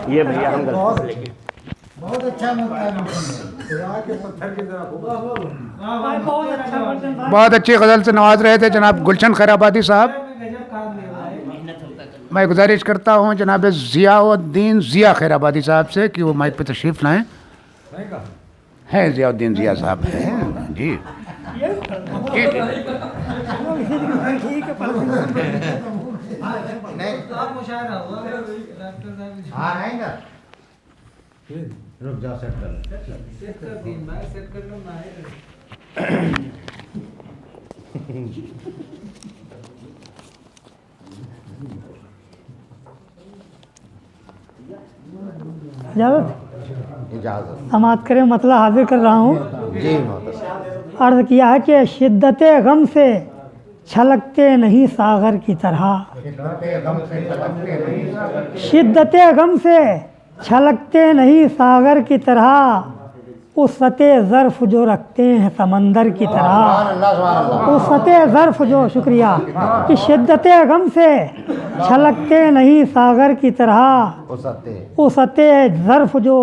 ये भैया हम गलत लेके बहुत अच्छा बहुत अच्छी गज़ल से नवाज रहे थे जनाब गुलशन खैराबादी साहब। मैं गुजारिश करता हूँ जनाब ज़ियाउद्दीन ज़िया खैराबादी साहब से कि वो माइक पे तशरीफ़ लाएँ। हैं ज़ियाउद्दीन ज़िया साहब हैं जी। रुक जाओ सेट कर इजाज़त समात करें, मतलब हाजिर कर रहा हूँ जी। अर्ज़ किया है कि शिद्दत गम से छलकते नहीं सागर की तरह, शिद्दत गम से छलकते नहीं सागर की तरह, उस सते ज़र्फ़ जो रखते हैं समंदर की तरह, उस सते ज़र्फ़ जो शुक्रिया कि शिद्दत गम से छलकते नहीं सागर की तरह, उस सते ज़र्फ़ जो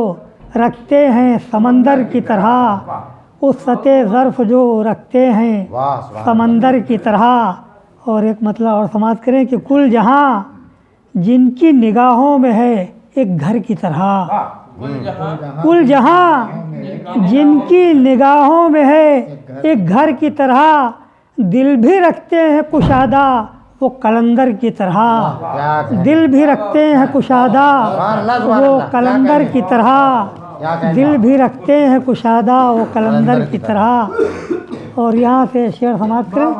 रखते हैं समंदर की तरह, उस सते ज़र्फ़ जो रखते हैं समंदर की तरह। और एक मतलब और समाज करें कि कुल जहाँ जिनकी निगाहों में है एक घर की तरह, कुल जहाँ जिनकी निगाहों में है एक घर की तरह, दिल भी रखते हैं कुशादा वो कलंदर की तरह, दिल भी रखते हैं कुशादा वो कलंदर की तरह, दिल भी रखते हैं कुशादा वो कलंदर की तरह। और यहाँ से शेर समाप्त करें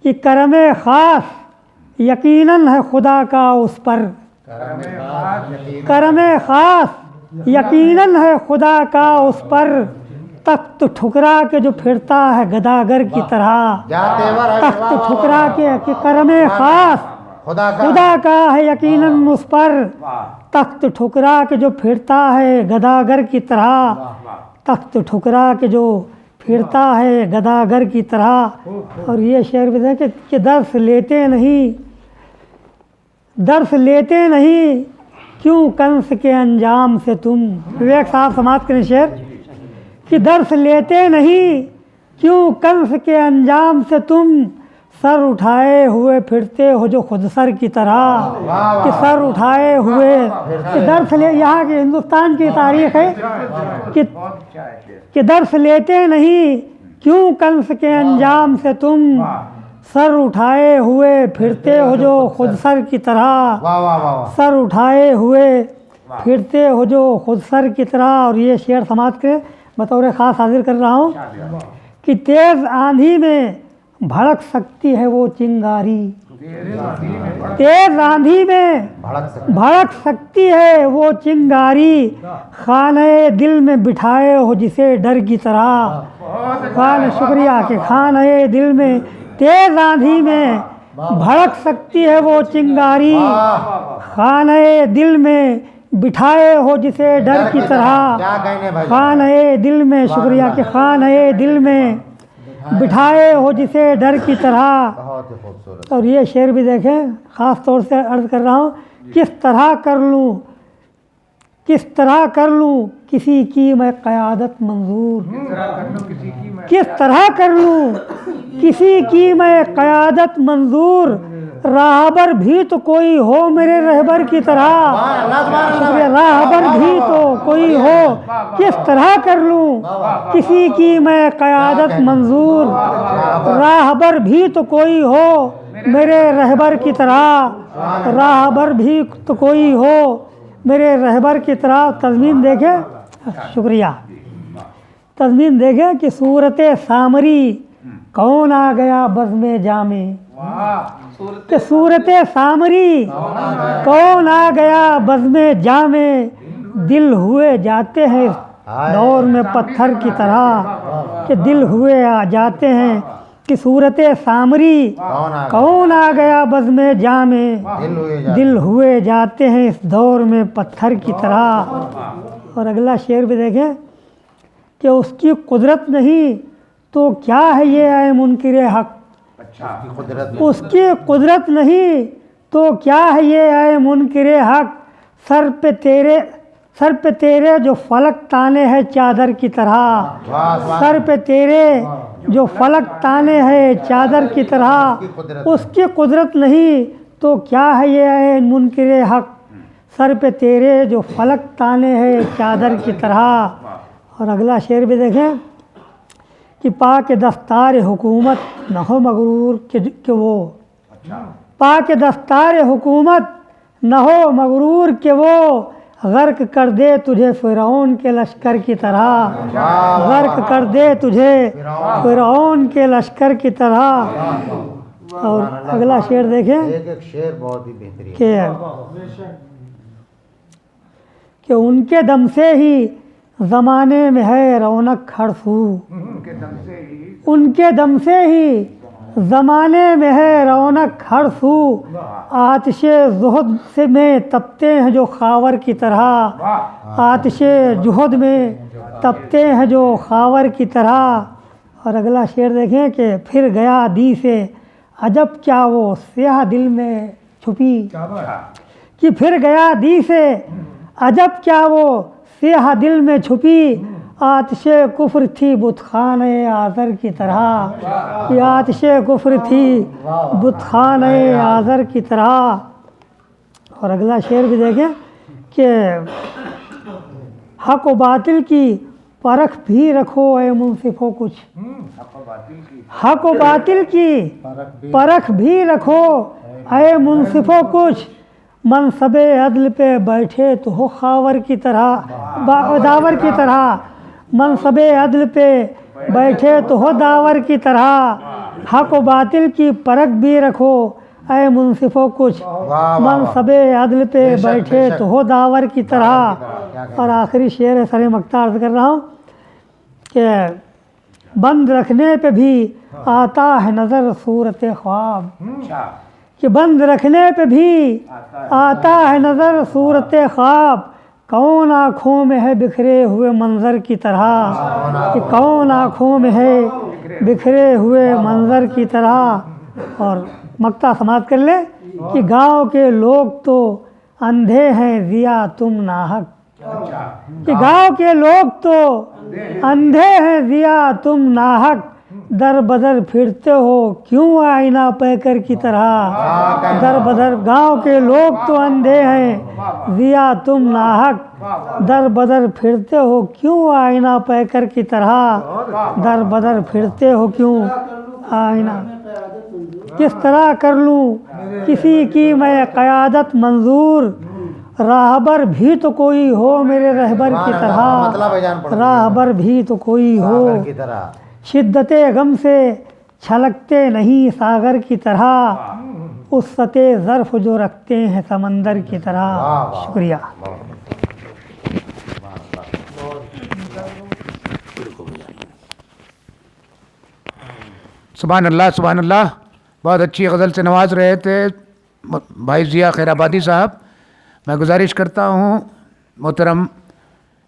कि करम ख़ास यकीनन है खुदा का उस पर, करम ख़ास यकीनन है खुदा का उस पर, तख्त ठुकरा के जो फिरता है गदागर की तरह, तख्त ठुकरा के कि करम ख़ास खुदा का है यकीनन उस पर, तख्त ठुकरा के जो फिरता है गदागर की तरह, तख्त ठुकरा के जो फिरता है गदागर की तरह। और ये शेर भी देखें कि दर्स लेते नहीं, दर्स लेते नहीं क्यों कंस के अंजाम से तुम, विवेक साहब समाप्त करें शेर कि दर्स लेते नहीं क्यों कंस के अंजाम से तुम, सर उठाए हुए फिरते हो जो खुद सर की तरह, कि सर उठाए हुए कि दर्स ले, यहाँ के हिंदुस्तान की तारीख है कि दर्स लेते नहीं क्यों कंस के अंजाम से तुम, सर उठाए हुए फिरते हो जो खुद सर की तरह, सर उठाए हुए फिरते हो जो खुद सर की तरह। और ये शेर समाप्त के बतौर ख़ास हाजिर कर रहा हूँ कि तेज़ आंधी में भड़क सकती है वो चिंगारी, तेज़ आंधी में भड़क सकती है वो चिंगारी, खाने दिल में बिठाए हो जिसे डर की तरह, खान शुक्रिया के खाने दिल में तेज़ आंधी में भड़क सकती है वो चिंगारी, खाने दिल में बिठाए हो जिसे डर की तरह, खाने दिल में शुक्रिया के खाने दिल में बिठाए हो जिसे डर की तरह। और ये शेर भी देखें, ख़ास तौर से अर्ज़ कर रहा हूँ, किस तरह कर लूँ, किस तरह कर लूँ किसी की मैं क़यादत मंजूर, किस तरह कर लूँ किसी की मैं क़यादत मंजूर, राहबर भी तो कोई हो मेरे रहबर की तरह, राहबर भी तो कोई हो, किस तरह कर लूँ किसी की मैं क़यादत मंजूर, राहबर भी तो कोई हो मेरे रहबर की तरह, राहबर भी तो कोई हो मेरे रहबर की तरह। तज़मीन देखें, शुक्रिया, तज़मीन देखें कि सूरत सामरी कौन आ गया बज़्म जामे, कि सूरत सामरी कौन आ गया बज़्म जामे, दिल हुए जाते हैं दौर में पत्थर की तरह, कि दिल हुए आ जाते हैं कि सूरत सामरी कौन आ गया बज़्म जामे, दिल हुए जाते हैं इस दौर में पत्थर की तरह। और अगला शेर भी देखें कि उसकी कुदरत नहीं तो क्या है ये ऐ मुनकिर हक़, उसकी कुदरत नहीं तो क्या है ये ऐ मुनकिरे हक, सर पे तेरे जो फलक ताने हैं चादर की तरह। सर पे तेरे जो फलक ताने हैं चादर की तरह, उसकी कुदरत नहीं तो क्या है ये ऐ मुनकिरे हक, सर पे तेरे जो फलक ताने हैं चादर की तरह। और अगला शेर भी देखें कि पाक दस्तार हुकूमत न हो मगरूर के वो, पाक दस्तार हुकूमत न हो मगरूर के वो, गर्क कर दे तुझे फ़िरौन के लश्कर की तरह। गर्क कर दे तुझे फ़िरौन के लश्कर की तरह। और अगला शेर देखें, एक शेर बहुत ही बेहतरीन कि उनके दम से ही ज़माने में है रौनक हर सू, उनके दम से ही ज़माने में है रौनक हर सू, आतिशे ज़ुहद से में तपते हैं जो खावर की तरह। आतिशे जुहद में तपते हैं जो खावर की तरह। और अगला शेर देखें कि फिर गया दी से अजब क्या वो स्याह दिल में छुपी, कि फिर गया दी से अजब क्या वो स्याह दिल में छुपी, आतिशे कुफ्र थी बुतखाने आज़र की तरह। कि आतिशे कुफ्र थी बुतखाने आज़र की तरह। और अगला शेर भी देखें कि हक व बातिल की परख भी रखो ए मुंसिफो कुछ, हक व बातिल की परख भी रखो ए मुंसिफो कुछ, मनसबे अदल पे बैठे तो हो खावर की तरह, दावर की तरह। मनसबे अदल पे बैठे तो हो दावर की तरह। हक व बातिल की परख भी रखो ऐ मुंसिफो कुछ, मनसबे अदल पे बैठे तो हो दावर की तरह। और आखिरी शेर है, सरे मक्ता अर्ज़ कर रहा हूँ कि बंद रखने पे भी आता है नज़र सूरत ख्वाब, कि बंद रखने पे भी आता है नज़र सूरत ख्वाब, कौन आँखों में है बिखरे हुए मंज़र की तरह। कि कौन आँखों में है बिखरे हुए मंज़र की तरह। और मक्ता समाप्त कर ले कि गांव के लोग तो अंधे हैं जिया तुम नाहक, कि गांव के लोग तो अंधे हैं जिया तुम नाहक, दर बदर फिरते हो क्यों आईना पैकर की तरह। दर बदर गांव के लोग तो अंधे हैं जिया तुम नाहक, दर बदर फिरते हो क्यों आईना पैकर की तरह। दर बदर फिरते हो क्यों आईना, किस तरह कर लूँ किसी की मैं क़यादत मंजूर, राहबर भी तो कोई हो मेरे रहबर की तरह। राहबर भी तो कोई हो शिद्दते गम से छलकते नहीं सागर की तरह, उस सते ज़र्फ़ जो रखते हैं समंदर की तरह। शुक्रिया। सुभान अल्लाह, सुभान अल्लाह। बहुत अच्छी गज़ल से नवाज रहे थे भाई ज़िया खैराबादी साहब। मैं गुजारिश करता हूँ मोहतरम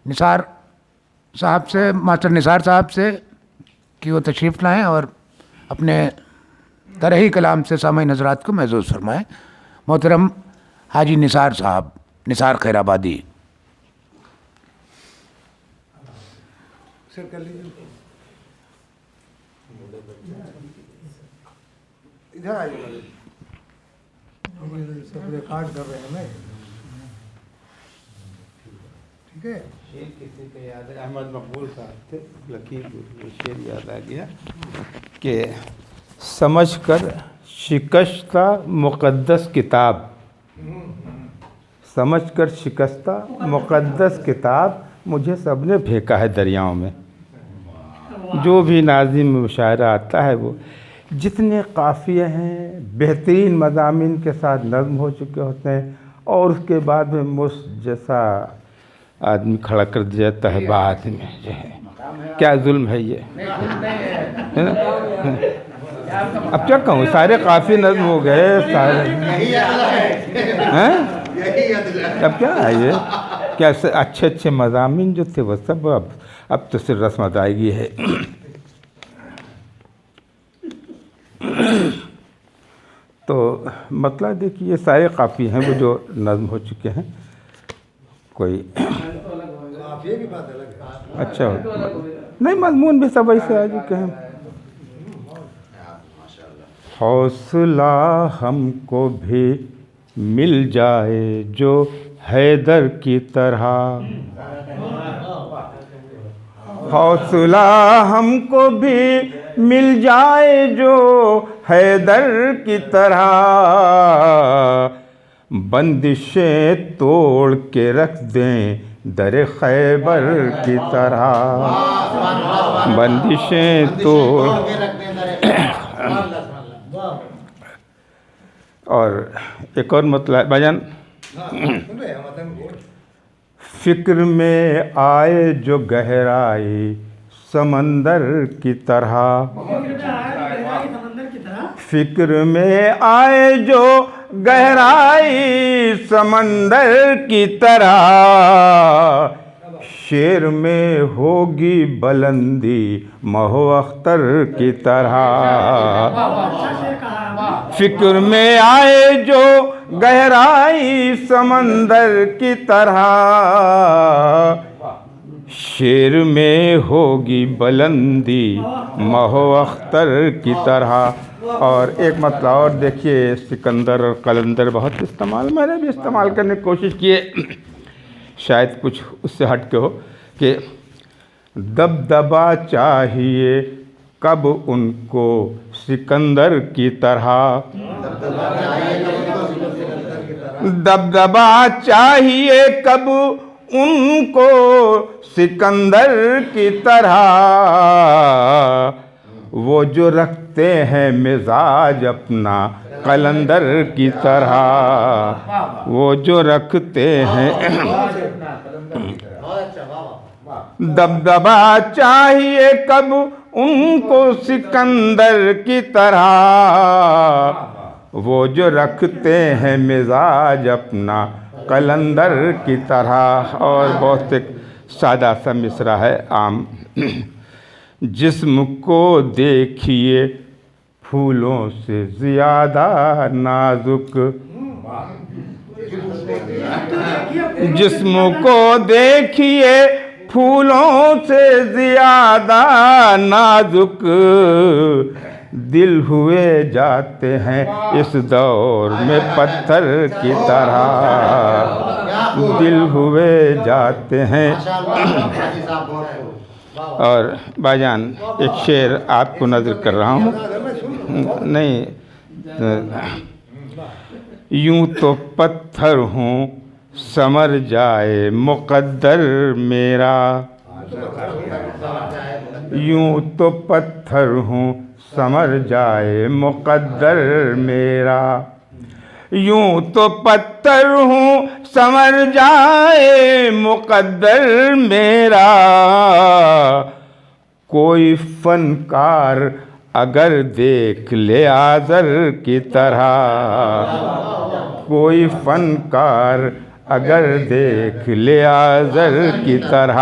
निसार साहब से, मास्टर निसार साहब से कि वो तशरीफ़ लाएँ और अपने तरही कलाम से सामईन हज़रात को महसूस फरमाएँ। मोहतरम हाजी निसार साहब, निसार खैराबादी। इधर आइए, सब रिकॉर्ड कर रहे हैं ना, ठीक है। शेर किसी को याद है, अहमद मकबूल साहब थे, लखीमपुर, शेर याद आ गया कि समझ कर शिकस्ता मुक़द्दस किताब, समझ कर शिकस्ता मुक़द्दस किताब, मुझे सबने फेंका है दरियाओं में। जो भी नाज़िम में मुशायरा आता है, वो जितने काफ़िये हैं बेहतरीन मज़ामीन के साथ नज़्म हो चुके होते हैं, और उसके बाद में मुझ जैसा आदमी खड़ा कर दिया जाता है बाद में, जो है क्या जुल्म है ये, है ना। अब क्या कहूँ, सारे काफ़ी नज़्म हो गए सारे, हैं। अब क्या है ये, क्या अच्छे अच्छे मज़ामीन जो थे वो सब अब तो सिर्फ रस्म अदायगी है। तो मतलब देखिए ये सारे काफ़ी हैं वो जो नज़्म हो चुके हैं। कोई काफिये की बात अलग है। अच्छा नहीं, मजमून भी सब ऐसे आ चुके हैं। हौसला हमको भी मिल जाए जो हैदर की तरह, हौसला हमको भी मिल जाए जो हैदर की तरह, बंदिशें तोड़ के रख दें दर खैबर की तरह, बंदिशें तोड़। और एक और मतलब भाईजान, फिक्र में आए जो गहराई समंदर की तरह, फिक्र में आए जो गहराई समंदर की तरह, शेर में होगी बुलंदी महो अख्तर की तरह, फिक्र में आए जो गहराई समंदर की तरह, शेर में होगी बुलंदी महो अख्तर की तरह। और एक मतलब और देखिए, सिकंदर और कलंदर बहुत इस्तेमाल, मैंने भी इस्तेमाल करने की कोशिश की है, शायद कुछ उससे हट के हो, कि दबदबा चाहिए कब उनको सिकंदर की तरह, दबदबा चाहिए कब उनको सिकंदर की तरह, वो जो रखते हैं मिजाज अपना कलंदर की तरह, वो जो रखते हैं दबदबा चाहिए कब उनको सिकंदर की तरह, वो जो रखते हैं मिजाज अपना कलंदर की तरह। और बहुत एक सादा सा मिसरा है आम, जिस्म को देखिए फूलों से ज़्यादा नाजुक, जिस्म को देखिए फूलों से ज़्यादा नाजुक, दिल हुए जाते हैं इस दौर में पत्थर की तरह, दिल हुए जाते हैं। और भाईजान एक शेर आपको नज़र कर रहा हूँ, नहीं यूं तो पत्थर हूँ समर जाए मुक़द्दर मेरा, यूं तो पत्थर हूँ समर जाए मुक़द्दर मेरा, यूं तो पत्थर हूँ समर जाए मुक़द्दर मेरा, कोई फनकार अगर देख ले आज़र की तरह, कोई फनकार अगर देख ले आज़र की तरह,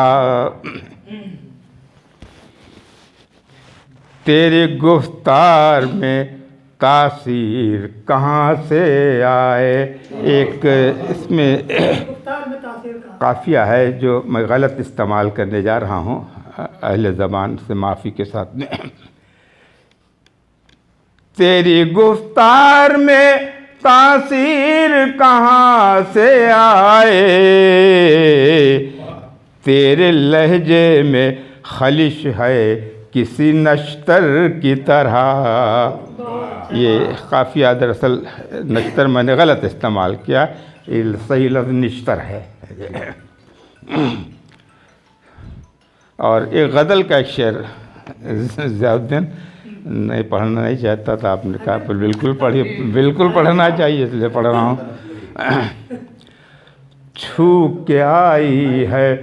तेरे गुफ्तार में तासीर कहाँ से आए। एक इसमें काफिया है जो मैं गलत इस्तेमाल करने जा रहा हूँ, अहले ज़बान से माफ़ी के साथ में। तेरी गुफ्तार में तासीर कहाँ से आए, तेरे लहजे में खलिश है किसी नश्तर की तरह। ये काफ़िया दरअसल नश्तर मैंने गलत इस्तेमाल किया, सही लफ्ज़ निश्तर है। और एक गज़ल का एक शेर ज़ियाउद्दीन नहीं पढ़ना नहीं चाहता था, आपने कहा पर बिल्कुल पढ़िए, बिल्कुल पढ़ना चाहिए इसलिए पढ़ रहा हूँ। छू के आई है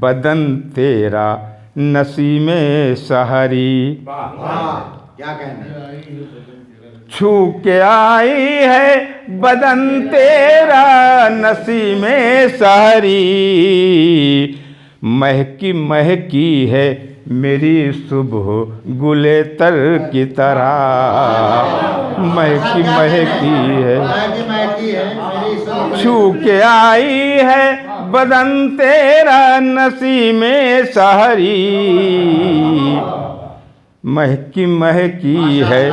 बदन तेरा नसीमे सहरी, क्या कहना, छू के आई है बदन तेरा नसीमे सहरी, महकी महकी है मेरी सुबह गुले तर की तरह महकी महकी है, छू के आई है बदन तेरा नसीमे सहरी, महकी महकी है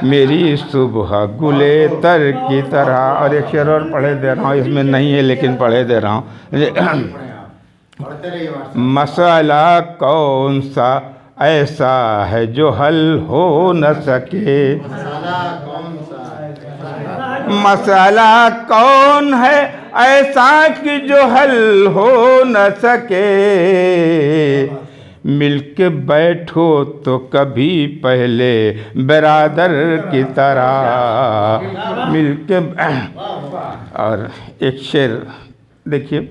मेरी सुबह गुले तर की तरह। और एक शेर और पढ़े दे रहा हूँ, इसमें नहीं है लेकिन पढ़े दे रहा हूँ। मसाला कौन सा ऐसा है जो हल हो न सके, मसाला कौन है ऐसा कि जो हल हो न सके, मिलके बैठो तो कभी पहले बिरादर की तरह, मिलके। और एक शेर देखिए,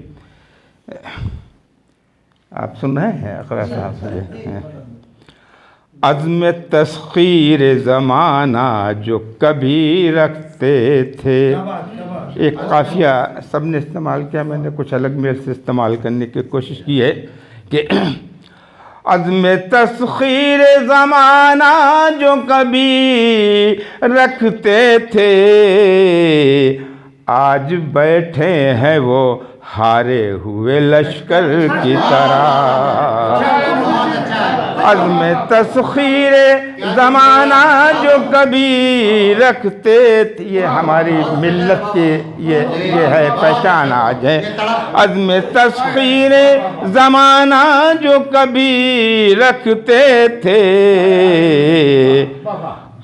आप सुन रहे हैं अक़रा साहब से, अज़्म तस्ख़ीर ज़माना जो कभी रखते थे। एक काफ़िया सबने इस्तेमाल किया, मैंने कुछ अलग मेल से इस्तेमाल करने की कोशिश की है कि अज़्म तस्ख़ीर ज़माना जो कभी रखते थे, आज बैठे हैं वो हारे हुए लश्कर की तरह। अज़्म तस्ख़ीर ज़माना जो कभी रखते थे, ये हमारी मिल्लत के ये है पहचान आज है। अज़्म तस्ख़ीर ज़माना जो कभी रखते थे,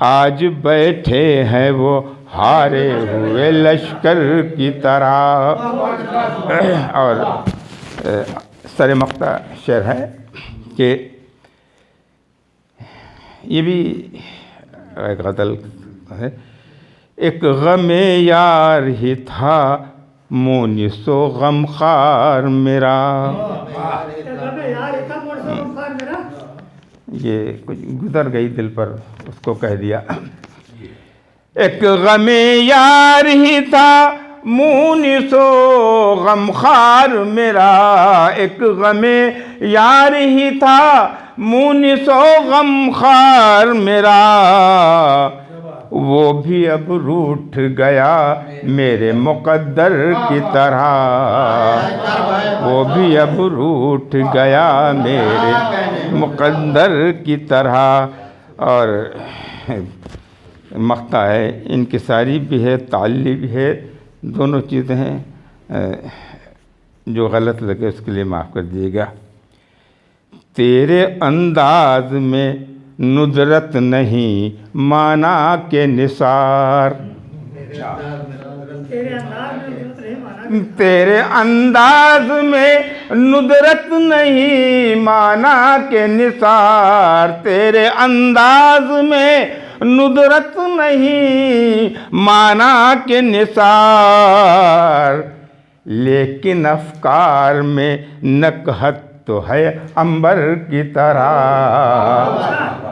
आज बैठे हैं वो हारे हुए लश्कर की तरह। और सरे मक्ता शेर है कि ये भी गज़ल है, एक गमे यार ही था मोनिसो गमखार मेरा। ये कुछ गुजर गई दिल पर, उसको कह दिया। एक गमे यार ही था मोनिसो गमखार मेरा, एक गमे यार ही था मोनिसो गमखार मेरा, वो भी अब रूठ गया मेरे मुक़द्दर की तरह, वो भी अब रूठ गया मेरे मुक़द्दर की तरह। और मख्ता है, इनकिसारी भी है, ताल्ली भी है, दोनों चीज़ें हैं। जो गलत लगे उसके लिए माफ़ कर दीजिएगा। तेरे अंदाज में नुदरत नहीं माना के निसार, तेरे अंदाज में नुदरत नहीं माना के निसार, तेरे अंदाज में नुदरत नहीं माना के निसार, लेकिन अफकार में नकहत तो है अंबर की तरह,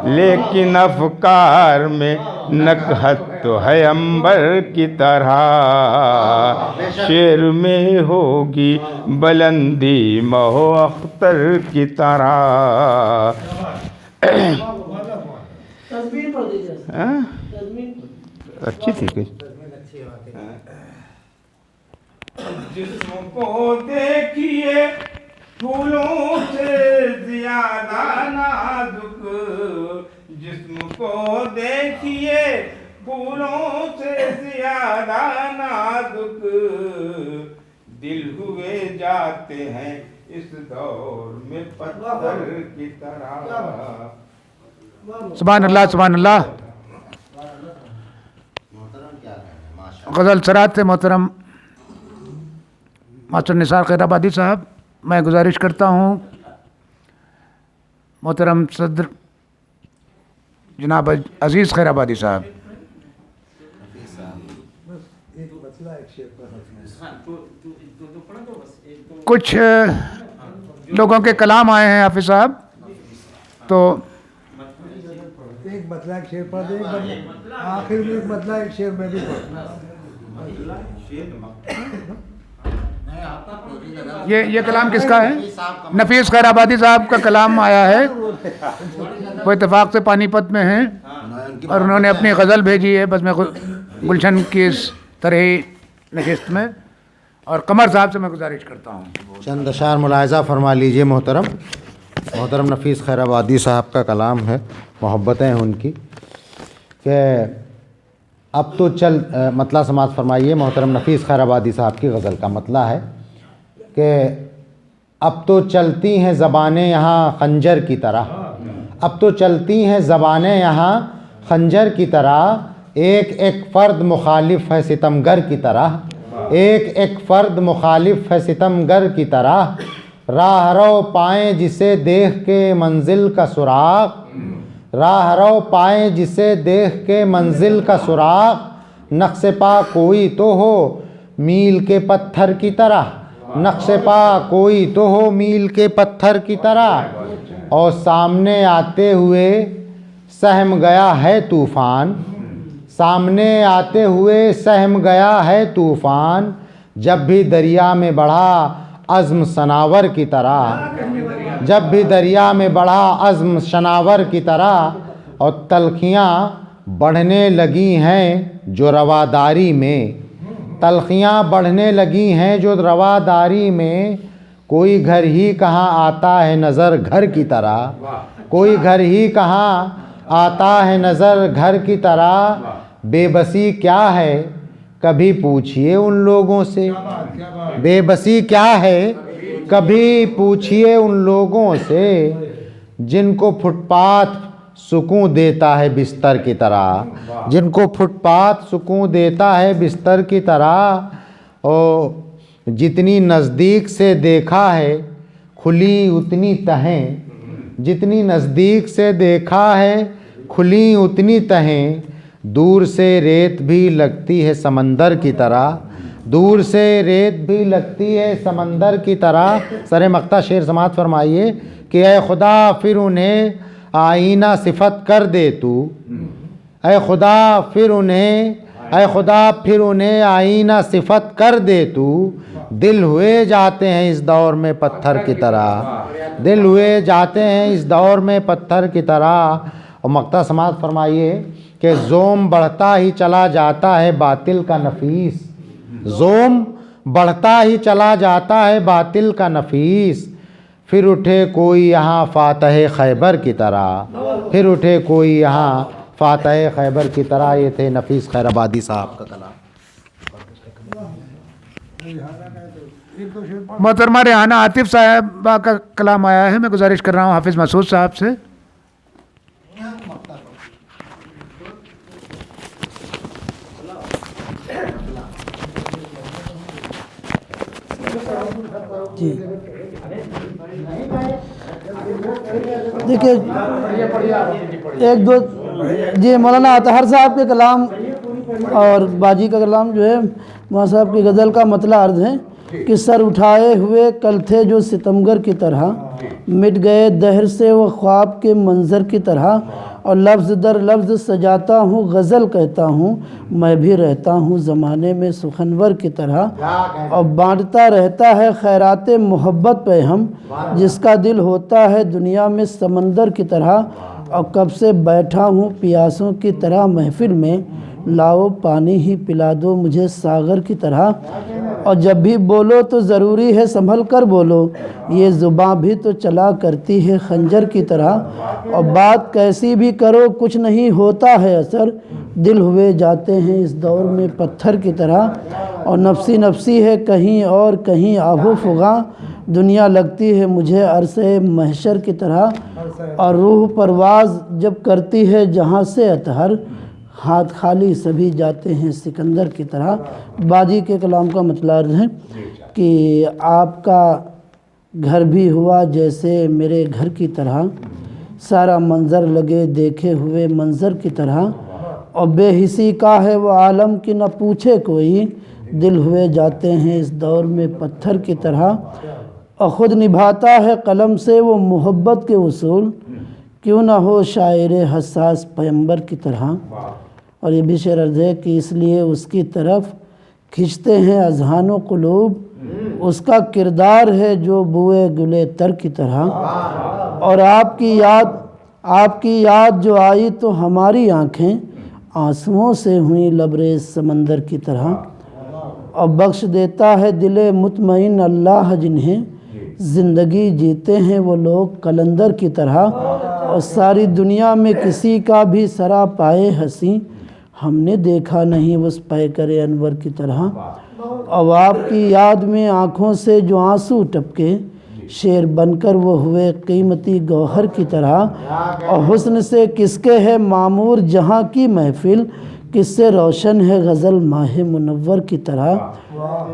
लेकिन अफकार में नकहत तो है अंबर की तरह। शेर में होगी बुलंदी महो अख्तर की तरह। अच्छी थी कुछ। जिस्म को देखिए फूलों से ज्यादा नाजुक, जिस्म को देखिए फूलों से ज्यादा नाजुक, दिल हुए जाते हैं इस दौर में पत्थर की तरह। सुभान अल्लाह, सुभान अल्लाह। गज़ल सरात मोहतरम मास्टर निसार खैराबादी साहब, मैं गुजारिश करता हूँ मोहतरम सदर जनाब अज़ीज़ खैराबादी साहब कुछ लोगों के कलाम आए हैं हाफिज़ साहब, तो एक बतला एक शेर पढ़ दे, आखिर में एक बतला एक शेर में भी ये कलाम किसका है? नफीस खैराबादी साहब का कलाम आया है। वो इत्तेफाक से पानीपत में हैं और उन्होंने अपनी गज़ल भेजी है। बस मैं गुलशन की इस तरह नशिस्त में, और कमर साहब से मैं गुजारिश करता हूँ चंद अशार मुलाहिज़ा फरमा लीजिए। मोहतरम नफीस खैराबादी साहब का कलाम है, मोहब्बतें हैं उनकी कि अब तो चल मतला समाज फरमाइए। मोहतरम नफीस खैराबादी साहब की गज़ल का मतला है कि अब तो चलती हैं ज़बानें यहाँ खंजर की तरह, अब तो चलती हैं ज़बानें यहाँ खंजर की तरह, एक एक फ़र्द मुखालिफ है सितमगर की तरह, एक एक फ़र्द मुखालिफ है सितमगर की तरह, राहरो पाएँ जिसे देख के मंजिल का सुराग, राहरो पाएँ जिसे देख के मंजिल का सुराग, नक्श पा कोई तो हो मील के पत्थर की तरह, नक्श पा कोई तो हो मील के पत्थर की तरह, और सामने आते हुए सहम गया है तूफ़ान, सामने आते हुए सहम गया है तूफ़ान, जब भी दरिया में बढ़ा अज़्म शनावर की तरह, जब भी दरिया में बढ़ा अज़्म शनावर की तरह, और तलखियाँ बढ़ने लगी हैं जो रवादारी में, तलखियाँ बढ़ने लगी हैं जो रवादारी में, कोई घर ही कहाँ आता है नज़र घर की तरह, कोई घर ही कहाँ आता है नज़र घर की तरह, बेबसी क्या है कभी पूछिए उन लोगों से, बेबसी क्या है कभी पूछिए उन लोगों से, जिनको फुटपाथ सुकून देता है बिस्तर की तरह, जिनको फुटपाथ सुकून देता है बिस्तर की तरह, और जितनी नज़दीक से देखा है खुली उतनी तहें, जितनी नज़दीक से देखा है खुली उतनी तहें, दूर से रेत भी लगती है समंदर की तरह, दूर से रेत भी लगती है समंदर की तरह। सरे मक्ता शेर समात फरमाइए कि ऐ खुदा फिर उन्हें आईना सिफत कर दे तू, ऐ खुदा फिर उन्हें, ऐ खुदा फिर उन्हें आईना सिफत कर दे तू, दिल हुए जाते हैं इस दौर में पत्थर की तरह, दिल हुए जाते हैं इस दौर में पत्थर की तरह। और मक्ता समात फरमाइए कि जोम बढ़ता ही चला जाता है बातिल का नफीस, जोम बढ़ता ही चला जाता है बातिल का नफीस, फिर उठे कोई यहाँ फातह खैबर की तरह, फिर उठे कोई यहाँ फातह खैबर की तरह। ये थे नफीस खैराबादी साहब का कलाम। मोहतरमा रेहाना आतिफ साहबा का कलाम आया है। मैं गुजारिश कर रहा हूँ हाफिज़ मसूद साहब से। जी देखिए, एक दो जी मौलाना अतहर साहब के कलाम और बाजी का कलाम जो है मौलाना साहब की गज़ल का मतला अर्ज़ है कि सर उठाए हुए कल थे जो सितमगर की तरह, मिट गए दहर से वो ख्वाब के मंज़र की तरह, और लफ्ज़ दर लफ्ज़ सजाता हूँ गज़ल कहता हूँ, मैं भी रहता हूँ ज़माने में सुखनवर की तरह, और बांटता रहता है खैरात मोहब्बत पे हम, जिसका दिल होता है दुनिया में समंदर की तरह, और कब से बैठा हूँ प्यासों की तरह महफिल में, लाओ पानी ही पिला दो मुझे सागर की तरह, और जब भी बोलो तो ज़रूरी है संभल कर बोलो, ये ज़ुबान भी तो चला करती है खंजर की तरह, और बात कैसी भी करो कुछ नहीं होता है असर, दिल हुए जाते हैं इस दौर में पत्थर की तरह, और नफसी नफसी है कहीं और कहीं आहो फुगा, दुनिया लगती है मुझे अरसे महशर की तरह, और रूह परवाज़ जब करती है जहाँ से अतहर, हाथ खाली सभी जाते हैं सिकंदर की तरह। बाजी के कलाम का मतलब है कि आपका घर भी हुआ जैसे मेरे घर की तरह, सारा मंज़र लगे देखे हुए मंज़र की तरह, और बेहिसी का है वो आलम कि न पूछे कोई, दिल हुए जाते हैं इस दौर में पत्थर की तरह, और ख़ुद निभाता है कलम से वो मोहब्बत के उसूल, क्यों ना हो शायर हसास पैगंबर की तरह। और ये भी शेर अर्ज़ है कि इसलिए उसकी तरफ खींचते हैं अज़हानो क़ुलूब, उसका किरदार है जो बुए गुले तर की तरह। और आपकी याद जो आई तो हमारी आँखें आंसुओं से हुई लबरेज समंदर की तरह। और बख्श देता है दिले मुतमईन अल्लाह जिन्हें, ज़िंदगी जीते हैं वो लोग कलंदर की तरह। और सारी दुनिया में किसी का भी सरा पाए हंसी, हमने देखा नहीं उस पैकर अनवर की तरह। अब आपकी याद में आँखों से जो आंसू टपके, शेर बनकर वो हुए कीमती गौहर की तरह। और हुस्न से किसके है मामूर जहाँ की महफिल, किससे रोशन है गज़ल माह मुनव्वर की तरह।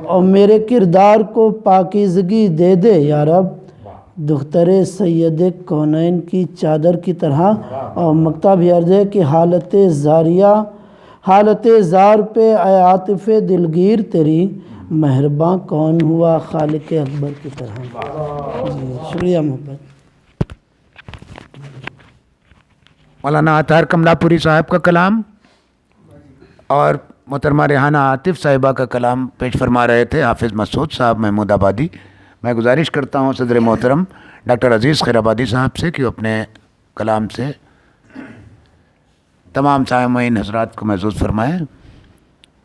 और मेरे किरदार को पाकीज़गी दे दे या रब, दुख्तरे सैयद कौनैन की चादर की तरह। और मक्ता भी अर्ज़ है कि हालत ज़ार पे आतिफ़ दिलगीर तेरी, मेहरबान कौन हुआ खालिक अकबर की तरह। जी शुक्रिया मोहब्बत। मौलाना अतार कमलापुरी साहब का कलाम और मोहतरमा रेहाना आतिफ साहिबा का कलाम पेश फरमा रहे थे हाफिज़ मसूद साहब महमूदाबादी। मैं गुजारिश करता हूँ सदर मोहतरम डॉक्टर अज़ीज़ खैराबादी साहब से कि अपने कलाम से तमाम सामईन हज़रात को महसूस फरमाएँ।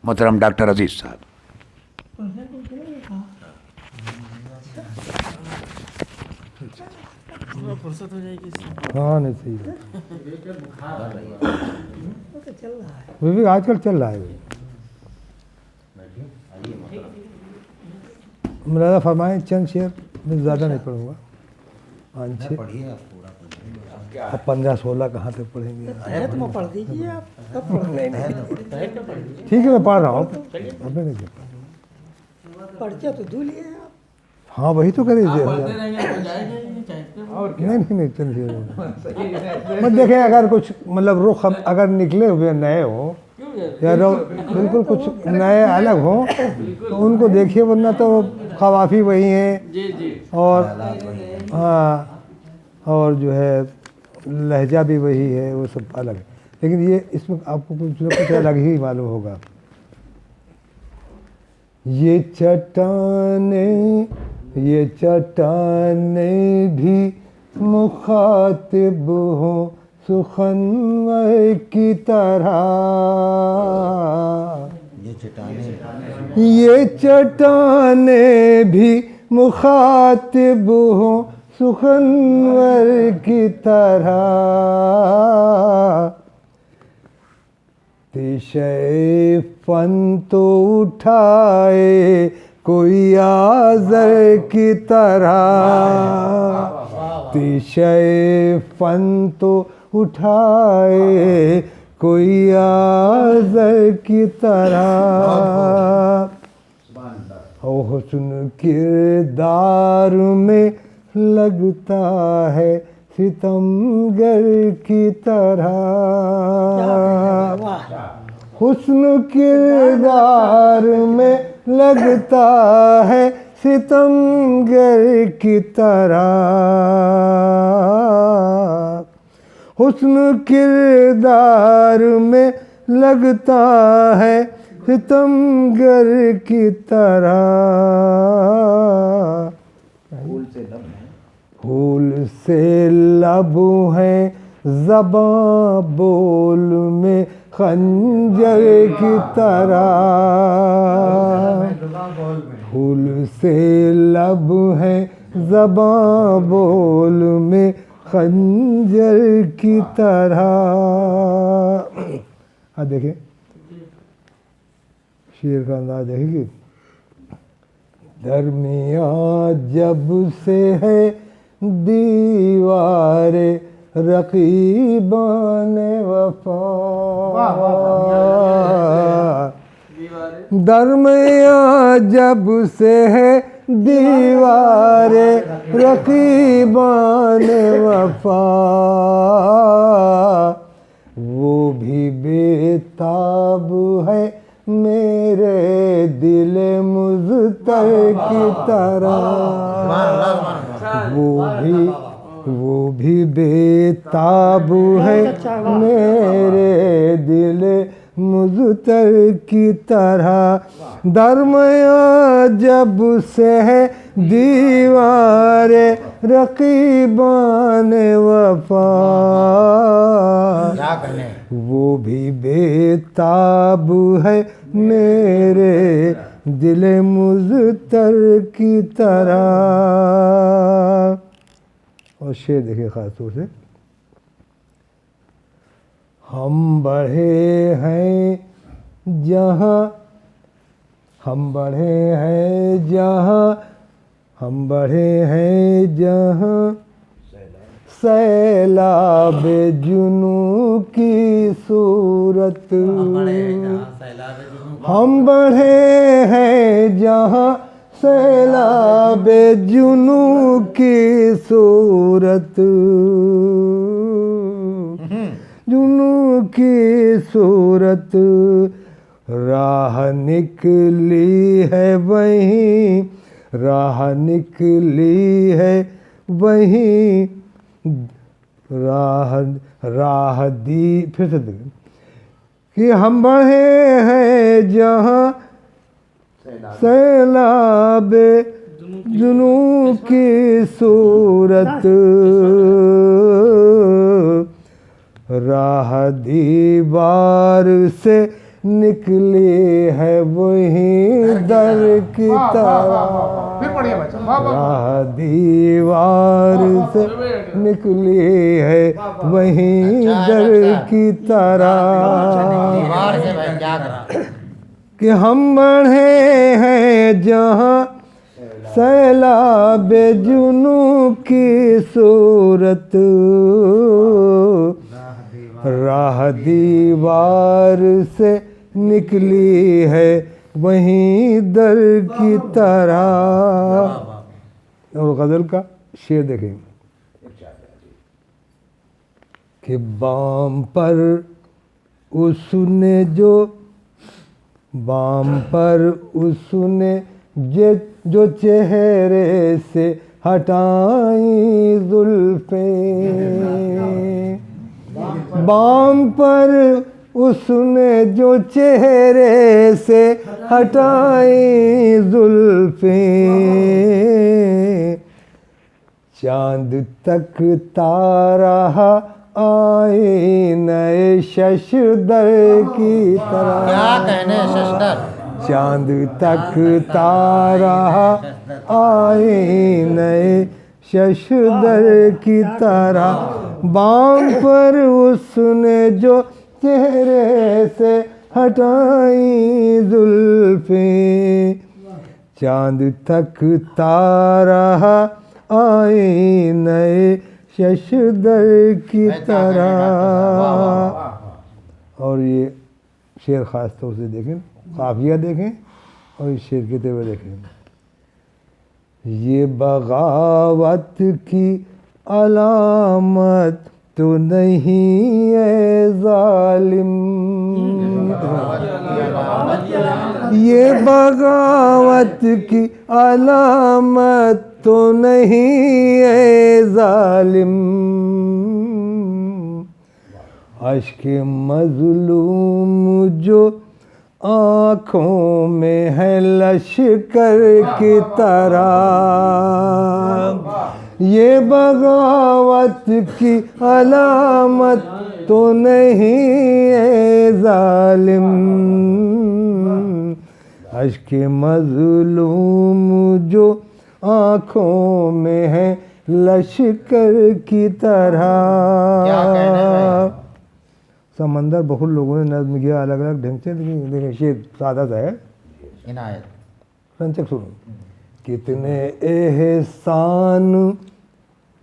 मोहतरम डॉक्टर अज़ीज़ साहब। हाँ नहीं सही है, वो भी आजकल चल रहा है। मुलाजा फरमाएं चंद शेर, मैं ज़्यादा नहीं पढ़ूँगा। 5-6 अब 15-16 कहाँ तक पढ़ेंगे? पढ़ दीजिए आप, ठीक है मैं पढ़ रहा हूँ। अब नहीं पर्चा तो धू लिए आप। हाँ वही तो करिए। नहीं चलिए मत देखें, अगर कुछ मतलब रुख अगर निकले हुए नए हो या बिल्कुल कुछ नए अलग हो तो उनको देखिए, वरना तो खवाफी वही हैं और हाँ और जो है लहजा भी वही है, वो सब अलग है। लेकिन ये इसमें आपको कुछ अलग ही मालूम होगा। ये चट्टाने भी मुखातिब हो सुखनवर की तरह। ये चट्टाने भी मुखातिब हो सुखनवर की तरह। तिशे फन तो उठाए कोई आज़र की तरह। तिशे फन तो उठाए कोई आज़र की तरह। ओ हुस्न किरदार में लगता है सितमगर की तरह। हुस्न किरदार में लगता है सितमगर की तरह। हुस्न किरदार में लगता है सितमगर की तरह। फूल से लब हैं ज़बां बोल में खंजर की तरह। फूल से लब हैं ज़बां बोल में खंजर की तरह। हाँ देखें शेर का अंदाज देखेंगे। दरमियाँ जब से है दीवारे रकीबाने वफा। दरमियाँ जब से है दीवारे रकीबाने वफा। वो भी बेताब है मेरे दिल मुज़तर की तरह। वो भी बेताब है मेरे दिल मुज़तर की तरह। दरमिया जब से है दीवारे रकीबान वफा, वो भी बेताब है मेरे दिल मुज़तर की तरह। और शेर देखिए ख़ास तौर से, हम बढ़े हैं जहाँ, हम बढ़े हैं जहाँ, हम बढ़े हैं जहाँ सैलाब जुनू की सूरत। हम बढ़े हैं जहाँ सैलाब जुनू की सूरत, जुनू की सूरत। राह निकली है वहीं, राह निकली है वहीं, राह दी। फिर से देखें कि हम बढ़े हैं जहाँ सैलाब जुनू की सूरत। राह दीवार से निकली है वही दर की तरह। राह दीवार से निकली है वही दर की तरह। कि हम बढ़े हैं जहाँ सैलाब जुनू की सूरत। राह दीवार से निकली है वहीं दर की तरह। और गज़ल का शेर देखें कि बाम पर उसने जो, बाम पर उसने जो चेहरे से हटाई जुल्फ़ें, बाम पर उसने जो चेहरे से हटाई जुल्फ़ें। चांद तक तारा आए नए शशदर की तरह। क्या कहने शशदर? चांद तक तारा आए नए शशदर की तरह। बाम पर उसने जो चेहरे से हटाई जुल्फ़ें। चांद तक तारा आए नए शशदर की तरह। और ये शेर ख़ास तौर से देखें, काफिया देखें और इस शेर के तेवर देखें। ये बगावत की अलामत तो नहीं है जालिम, ये बगावत की अलामत तो नहीं है जालिम। अश्क मज़लूम जो आँखों में है लश्कर की तरह। ये बगावत की अलामत तो नहीं है जालिम। अश्क मज़लूम जो आँखों में है लश्कर की तरह। समंदर बहुत लोगों ने नज़्म किया अलग अलग ढंग से, लेकिन शेर सादा सा है। इनायत संचक सुनो। कितने एहसान,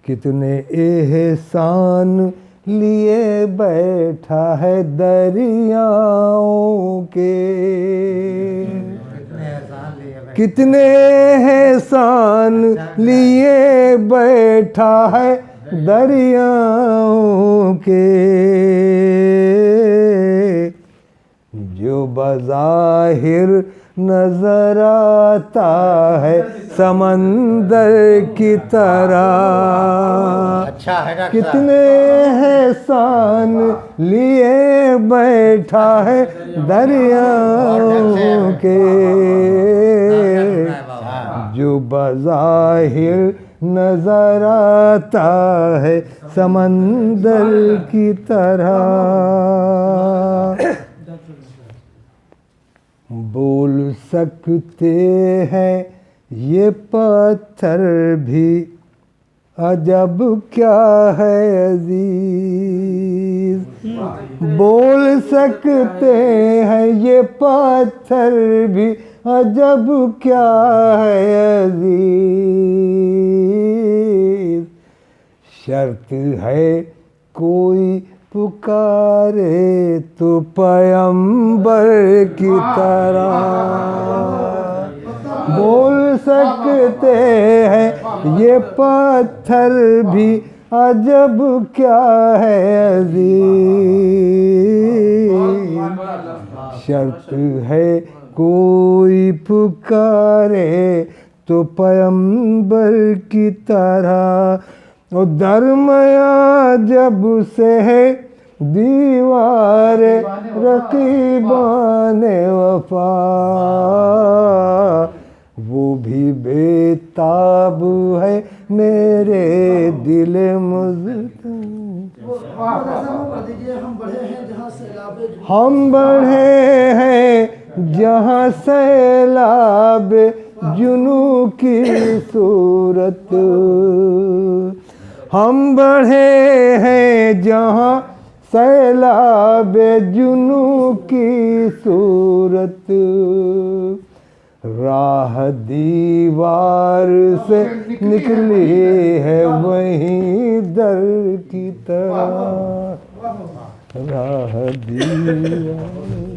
कितने एहसान लिए बैठा है दरियाओं के। कितने एहसान लिए बैठा है दरियाओं के। जो बज़ाहिर नजर आता है समंदर की तरह। अच्छा है डॉक्टर साहब। कितने एहसान लिए बैठा है दरियाओं के, जो बज़ाहिर नजर आता है समंदर की तरह। बोल सकते हैं ये पत्थर भी, अजब क्या है अजीज। बोल सकते हैं ये पत्थर भी, अजब क्या है अजीज। शर्त है कोई पुकारे तो पैगंबर की तरह। बोल सकते हैं ये पत्थर भी, अजब क्या है अजीज। शर्त है कोई पुकारे तो पैगंबर की तरह। और दरमिया जब से है दीवार रकीबाने वफा, वो भी बेताब है मेरे दिल हम बढ़े हैं जहाँ सैलाब जुनू की सूरत। हम बढ़े हैं जहाँ सैलाब जुनू की सूरत। राह दीवार से निकली है वहीं दर की तरह। राह दीवार